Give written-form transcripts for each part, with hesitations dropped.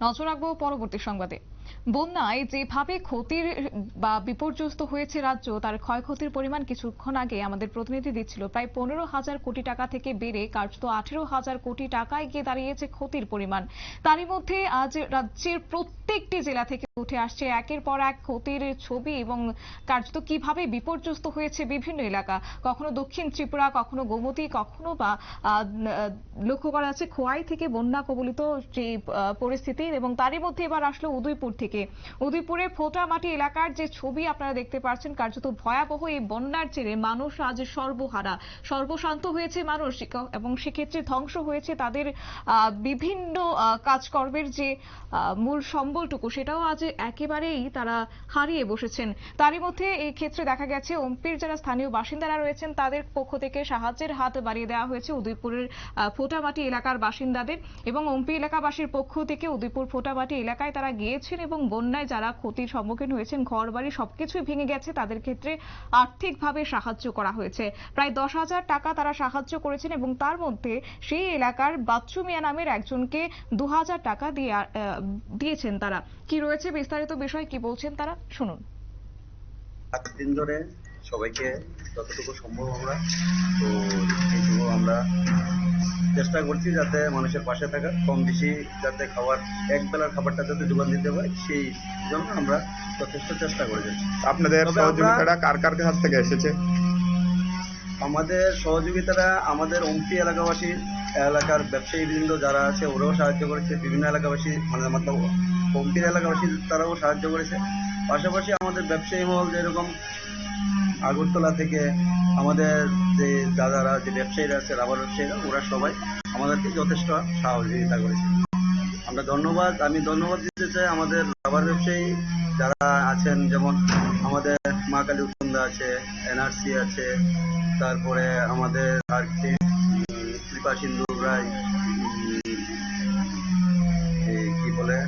নজর রাখবো পরবর্তী সংবাদে। বন্যায় যেভাবে ক্ষতির বা বিপর্যস্ত হয়েছে রাজ্য, তার ক্ষয়ক্ষতির পরিমাণ কিছুক্ষণ আগে আমাদের প্রতিনিধি দিচ্ছিল প্রায় 15,000 কোটি টাকা থেকে বেড়ে কার্যত 18,000 কোটি টাকায় গিয়ে দাঁড়িয়েছে ক্ষতির পরিমাণ। তারই মধ্যে আজ রাজ্যের প্রত্যেকটি জেলা থেকে উঠে আসছে একের পর এক ক্ষতির ছবি এবং কার্যত কিভাবে বিপর্যস্ত হয়েছে বিভিন্ন এলাকা। কখনো দক্ষিণ ত্রিপুরা, কখনো গোমতী, কখনো বা লক্ষ্য করা যাচ্ছে খোয়াই থেকে বন্যা কবলিত যে পরিস্থিতি। এবং তারই মধ্যে এবার আসলো উদয়পুর থেকে। উদয়পুরের ফোটামাটি এলাকার যে ছবি আপনারা দেখতে পাচ্ছেন, কার্যত ভয়াবহ এই বন্যার জেরে মানুষ আজ সর্বহারা, সর্বশান্ত হয়েছে মানুষ এবং সেক্ষেত্রে ধ্বংস হয়েছে তাদের বিভিন্ন কাজকর্মের যে মূল সম্বলটুকু, সেটাও আজ একেবারেই তারা হারিয়ে বসেছেন। তারই মধ্যে এই ক্ষেত্রে দেখা গেছে ওমপির যারা স্থানীয় বাসিন্দারা রয়েছেন তাদের পক্ষ থেকে সাহায্যের হাত বাড়িয়ে দেওয়া হয়েছে উদয়পুরের ফোটামাটি এলাকার বাসিন্দাদের। এবং ওমপি এলাকাবাসীর পক্ষ থেকে উদয়পুর ফোটামাটি এলাকায় তারা গিয়েছেন এবং বন্যায় যারা ক্ষতির সম্মুখীন হয়েছেন, ঘর বাড়ি সবকিছুই ভেঙে গেছে, তাদের ক্ষেত্রে আর্থিকভাবে সাহায্য করা হয়েছে। প্রায় 10,000 টাকা তারা সাহায্য করেছেন এবং তার মধ্যে সেই এলাকার বাচ্চু মিয়া নামের একজনকে 2,000 টাকা দিয়েছেন তারা। কি রয়েছে বিস্তারিত বিষয়, কি বলছেন তারা, শুনুন। 7 দিন ধরে সবাইকে যতটুকু সম্ভব আমরা তো এইটুকু আমরা চেষ্টা করছি যাতে মানুষের পাশে থাকা, কম বেশি যাতে খাবার এক বেলার খাবারটা যাতে যোগান দিতে পারি, সেই জন্য আমরা যথেষ্ট চেষ্টা করে যাচ্ছি। আপনাদের সহযোগিতাটা কার কার কাছ থেকে এসেছে? আমাদের সহযোগিতাটা আমাদের ওমপি এলাকাবাসী, এলাকার ব্যবসায়ী বৃন্দ যারা আছে ওরাও সাহায্য করেছে, বিভিন্ন এলাকাবাসী মানে আমাদের ওমপির এলাকাবাসী তারাও সাহায্য করেছে। পাশাপাশি আমাদের ব্যবসায়ী মহল যেরকম আগরতলা থেকে আমাদের যে দাদারা, যে ব্যবসায়ীরা আছে, রাবার ব্যবসায়ীরা, ওরা সবাই আমাদেরকে যথেষ্ট সহযোগিতা করেছে। আমি ধন্যবাদ দিতে চাই আমাদের রাবার ব্যবসায়ী যারা আছেন, যেমন আমাদের মা কালী উত্তমদা আছে, এনআরসি আছে, তারপরে আমাদের আর কৃপা সিন্ধু রায়, কি বলে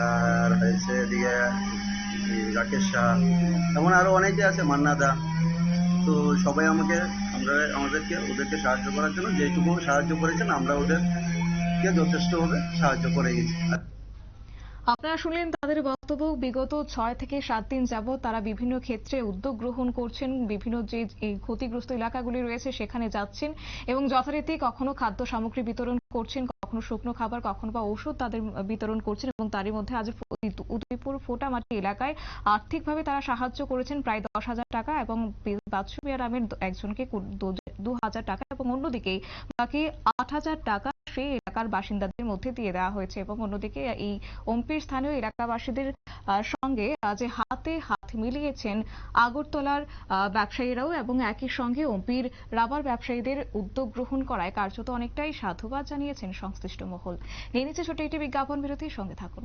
আর হয়েছে এদিকে রাকেশ শাহ, এমন আরো অনেকে আছে, মান্নাদা। তো সবাই আমাদেরকে ওদেরকে সাহায্য করার জন্য যেটুকু সাহায্য করেছেন আমরা ওদেরকে যথেষ্টভাবে সাহায্য করে গেছি। আপনারা শুনলেন তাদের বক্তব্য। বিগত 6 থেকে 7 দিন যাবত তারা বিভিন্ন ক্ষেত্রে উদ্যোগ গ্রহণ করছেন, বিভিন্ন যে ক্ষতিগ্রস্ত এলাকাগুলি রয়েছে সেখানে যাচ্ছেন এবং যথারীতি কখনো খাদ্য সামগ্রী বিতরণ করছেন, কখনো শুকনো খাবার, কখনো বা ওষুধ তাদের বিতরণ করছেন। এবং তারই মধ্যে আজ উদয়পুর ফোটামাটি এলাকায় আর্থিকভাবে তারা সাহায্য করেছেন প্রায় 10,000 টাকা এবং বাচ্চু মিয়া নামের একজনকে 2,000 টাকা এবং অন্যদিকে বাকি 8,000 টাকা সেই এলাকার বাসিন্দাদের মধ্যে দিয়ে দেওয়া হয়েছে। এবং অন্যদিকে এই ওমপির স্থানীয় এলাকাবাসীদের সঙ্গে যে হাতে হাত মিলিয়েছেন আগরতলার ব্যবসায়ীরাও এবং একই সঙ্গে ওমপির রাবার ব্যবসায়ীদের উদ্যোগ গ্রহণ করায় কার্যত অনেকটাই সাধুবাদ জানিয়েছেন সংশ্লিষ্ট মহল। নিয়ে নিচ্ছে ছোট্ট একটি বিজ্ঞাপন বিরতির সঙ্গে থাকুন।